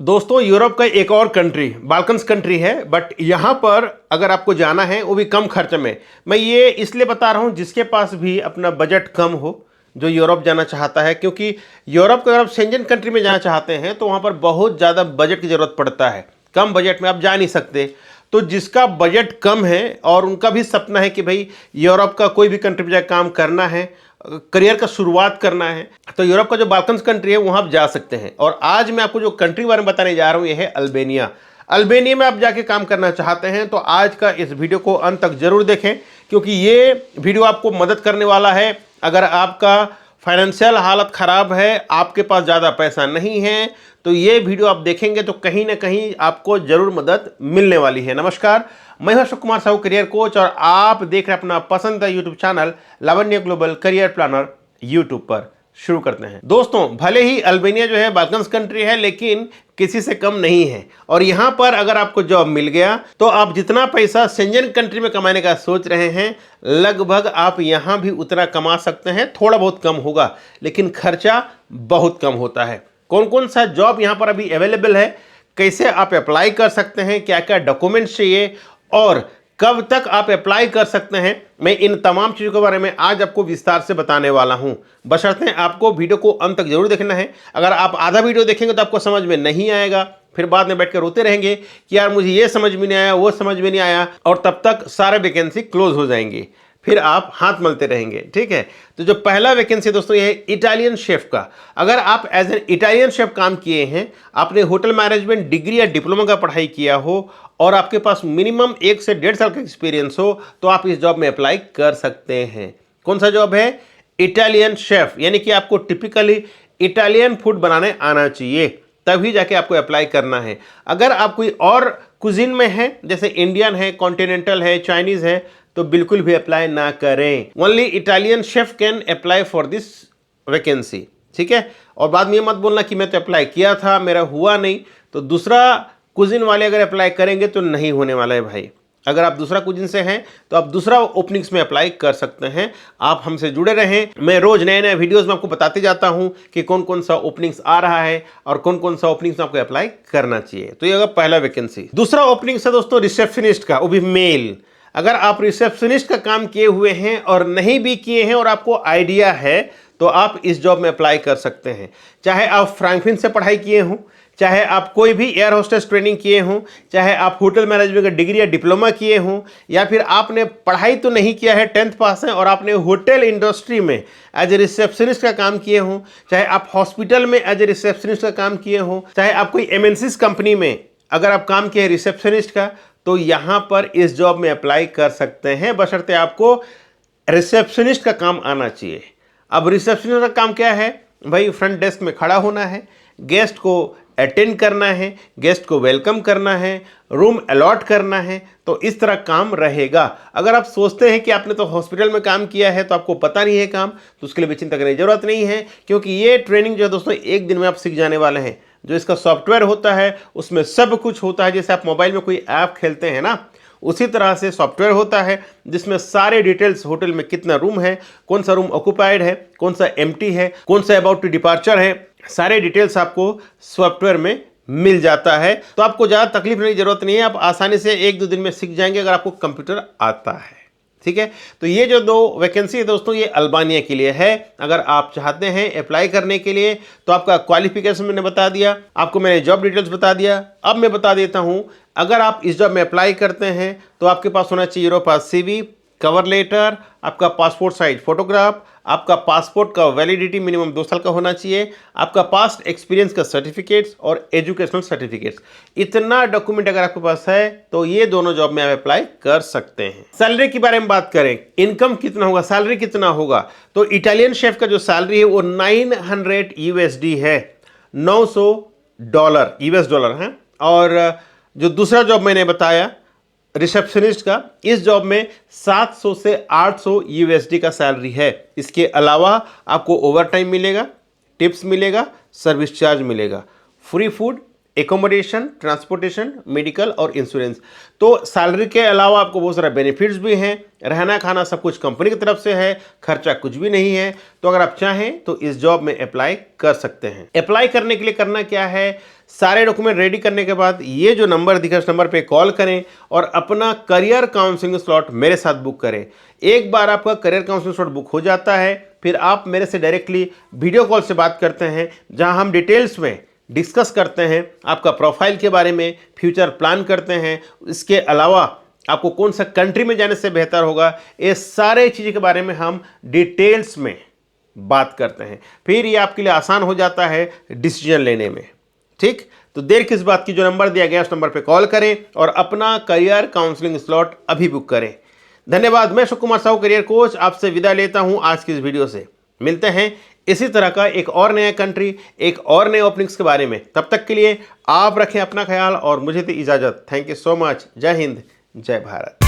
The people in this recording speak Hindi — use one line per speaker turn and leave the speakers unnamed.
दोस्तों यूरोप का एक और कंट्री बाल्कन्स कंट्री है, बट यहाँ पर अगर आपको जाना है वो भी कम खर्च में। मैं ये इसलिए बता रहा हूँ जिसके पास भी अपना बजट कम हो, जो यूरोप जाना चाहता है, क्योंकि यूरोप का अगर आप शेंजन कंट्री में जाना चाहते हैं तो वहाँ पर बहुत ज़्यादा बजट की ज़रूरत पड़ता है। कम बजट में आप जा नहीं सकते। तो जिसका बजट कम है और उनका भी सपना है कि भाई यूरोप का कोई भी कंट्री में जाकर काम करना है, करियर का शुरुआत करना है, तो यूरोप का जो बाल्कन्स कंट्री है वहाँ आप जा सकते हैं। और आज मैं आपको जो कंट्री के बारे में बताने जा रहा हूँ ये है अल्बानिया। अल्बानिया में आप जाके काम करना चाहते हैं तो आज का इस वीडियो को अंत तक जरूर देखें, क्योंकि ये वीडियो आपको मदद करने वाला है। अगर आपका फाइनेंशियल हालत ख़राब है, आपके पास ज़्यादा पैसा नहीं है, तो ये वीडियो आप देखेंगे तो कहीं ना कहीं आपको ज़रूर मदद मिलने वाली है। नमस्कार, मैं हूं अशोक कुमार साहू, करियर कोच, और आप देख रहे हैं अपना पसंद का यूट्यूब चैनल लावण्य ग्लोबल करियर प्लानर यूट्यूब पर। शुरू करते हैं। दोस्तों, भले ही अल्बानिया जो है बाल्कन्स कंट्री है, लेकिन किसी से कम नहीं है। और यहाँ पर अगर आपको जॉब मिल गया तो आप जितना पैसा शेंजन कंट्री में कमाने का सोच रहे हैं, लगभग आप यहाँ भी उतना कमा सकते हैं। थोड़ा बहुत कम होगा, लेकिन खर्चा बहुत कम होता है। कौन कौन सा जॉब यहाँ पर अभी अवेलेबल है, कैसे आप अप्लाई कर सकते हैं, क्या क्या डॉक्यूमेंट्स चाहिए और कब तक आप अप्लाई कर सकते हैं, मैं इन तमाम चीज़ों के बारे में आज आपको विस्तार से बताने वाला हूं। बशर्ते आपको वीडियो को अंत तक जरूर देखना है। अगर आप आधा वीडियो देखेंगे तो आपको समझ में नहीं आएगा, फिर बाद में बैठकर रोते रहेंगे कि यार मुझे ये समझ में नहीं आया, वो समझ में नहीं आया, और तब तक सारे वैकेंसी क्लोज हो जाएंगे, फिर आप हाथ मलते रहेंगे। ठीक है, तो जो पहला वैकेंसी दोस्तों ये है इटालियन शेफ का। अगर आप एज एन इटालियन शेफ काम किए हैं, आपने होटल मैनेजमेंट डिग्री या डिप्लोमा का पढ़ाई किया हो और आपके पास मिनिमम 1 से 1.5 साल का एक्सपीरियंस हो, तो आप इस जॉब में अप्लाई कर सकते हैं। कौन सा जॉब है? इटालियन शेफ, यानी कि आपको टिपिकली इटालियन फूड बनाने आना चाहिए, तभी जाके आपको अप्लाई करना है। अगर आप कोई और कुजिन में है, जैसे इंडियन है, कॉन्टिनेंटल है, चाइनीज है, तो बिल्कुल भी अप्लाई ना करें। Only Italian chef can apply for this vacancy. ठीक है, और बाद में ये मत बोलना कि मैं तो अप्लाई किया था, मेरा हुआ नहीं। तो दूसरा कुजिन वाले अगर अप्लाई करेंगे तो नहीं होने वाला है भाई। अगर आप दूसरा कुजिन से हैं तो आप दूसरा ओपनिंग्स में अप्लाई कर सकते हैं। आप हमसे जुड़े रहें, मैं रोज नए नए वीडियोस में आपको बताते जाता हूं कि कौन कौन सा ओपनिंग्स आ रहा है और कौन कौन सा ओपनिंग्स में आपको अप्लाई करना चाहिए। तो ये अगर पहला वैकेंसी। दूसरा ओपनिंग है दोस्तों रिसेप्शनिस्ट का, वो भी मेल। अगर आप रिसेप्शनिस्ट का काम किए हुए हैं और नहीं भी किए हैं और आपको आइडिया है, तो आप इस जॉब में अप्लाई कर सकते हैं। चाहे आप फ्रैंकफिन से पढ़ाई किए हों, चाहे आप कोई भी एयर होस्टेस ट्रेनिंग किए हों, चाहे आप होटल मैनेजमेंट का डिग्री या डिप्लोमा किए हों, या फिर आपने पढ़ाई तो नहीं किया है, 10th पास है, और आपने होटल इंडस्ट्री में एज ए रिसेप्शनिस्ट का काम किए हों, चाहे आप हॉस्पिटल में एज ए रिसेप्शनिस्ट का काम किए हों, चाहे आप कोई MNCs कंपनी में अगर आप काम किए रिसेप्शनिस्ट का, तो यहाँ पर इस जॉब में अप्लाई कर सकते हैं, बशर्ते आपको रिसेप्शनिस्ट का काम आना चाहिए। अब रिसेप्शनिस्ट का काम क्या है भाई? फ्रंट डेस्क में खड़ा होना है, गेस्ट को अटेंड करना है, गेस्ट को वेलकम करना है, रूम अलॉट करना है। तो इस तरह काम रहेगा। अगर आप सोचते हैं कि आपने तो हॉस्पिटल में काम किया है तो आपको पता नहीं है काम, तो उसके लिए भी चिंता करने की जरूरत नहीं है, क्योंकि ये ट्रेनिंग जो है दोस्तों 1 दिन में आप सीख जाने वाले हैं। जो इसका सॉफ्टवेयर होता है उसमें सब कुछ होता है। जैसे आप मोबाइल में कोई ऐप खेलते हैं ना, उसी तरह से सॉफ्टवेयर होता है जिसमें सारे डिटेल्स, होटल में कितना रूम है, कौन सा रूम ऑक्यूपाइड है, कौन सा एम्प्टी है, कौन सा अबाउट टू डिपार्चर है, सारे डिटेल्स आपको सॉफ्टवेयर में मिल जाता है। तो आपको ज़्यादा तकलीफ लेने की जरूरत नहीं है, आप आसानी से 1-2 दिन में सीख जाएंगे अगर आपको कंप्यूटर आता है। ठीक है, तो ये जो 2 वैकेंसी है दोस्तों, ये अल्बानिया के लिए है। अगर आप चाहते हैं अप्लाई करने के लिए, तो आपका क्वालिफिकेशन मैंने बता दिया, आपको मैंने जॉब डिटेल्स बता दिया। अब मैं बता देता हूं, अगर आप इस जॉब में अप्लाई करते हैं तो आपके पास होना चाहिए यूरोप पास CV, कवर लेटर, आपका पासपोर्ट साइज फोटोग्राफ, आपका पासपोर्ट का वैलिडिटी मिनिमम 2 साल का होना चाहिए, आपका पास्ट एक्सपीरियंस का सर्टिफिकेट्स और एजुकेशनल सर्टिफिकेट्स। इतना डॉक्यूमेंट अगर आपके पास है तो ये दोनों जॉब में आप अप्लाई कर सकते हैं। सैलरी के बारे में बात करें, इनकम कितना होगा, सैलरी कितना होगा, तो इटालियन शेफ का जो सैलरी है वो 900 USD है, $900 US है। और जो दूसरा जॉब मैंने बताया रिसेप्शनिस्ट का, इस जॉब में 700 से 800 USD का सैलरी है। इसके अलावा आपको ओवर टाइम मिलेगा, टिप्स मिलेगा, सर्विस चार्ज मिलेगा, free food accommodation, transportation, medical और इंश्योरेंस। तो सैलरी के अलावा आपको बहुत सारा बेनिफिट्स भी हैं, रहना खाना सब कुछ कंपनी की तरफ से है, खर्चा कुछ भी नहीं है। तो अगर आप चाहें तो इस जॉब में अप्लाई कर सकते हैं। अप्लाई करने के लिए करना क्या है, सारे डॉक्यूमेंट रेडी करने के बाद ये जो नंबर दिखा इस नंबर पे कॉल करें और अपना करियर काउंसलिंग स्लॉट मेरे साथ बुक करें। एक बार आपका करियर काउंसलिंग स्लॉट बुक हो जाता है, फिर आप मेरे से डायरेक्टली वीडियो कॉल से बात करते हैं, जहां हम डिटेल्स में डिस्कस करते हैं आपका प्रोफाइल के बारे में, फ्यूचर प्लान करते हैं, इसके अलावा आपको कौन सा कंट्री में जाने से बेहतर होगा, ये सारे चीज़ों के बारे में हम डिटेल्स में बात करते हैं। फिर ये आपके लिए आसान हो जाता है डिसीजन लेने में। ठीक, तो देर किस बात की, जो नंबर दिया गया उस नंबर पे कॉल करें और अपना करियर काउंसलिंग स्लॉट अभी बुक करें। धन्यवाद। मैं अशोक कुमार साहू, करियर कोच, आपसे विदा लेता हूं आज की इस वीडियो से। मिलते हैं इसी तरह का एक और नया कंट्री, एक और नए ओपनिंग्स के बारे में। तब तक के लिए आप रखें अपना ख्याल और मुझे दी इजाज़त। Thank you so much. जय हिंद, जय भारत।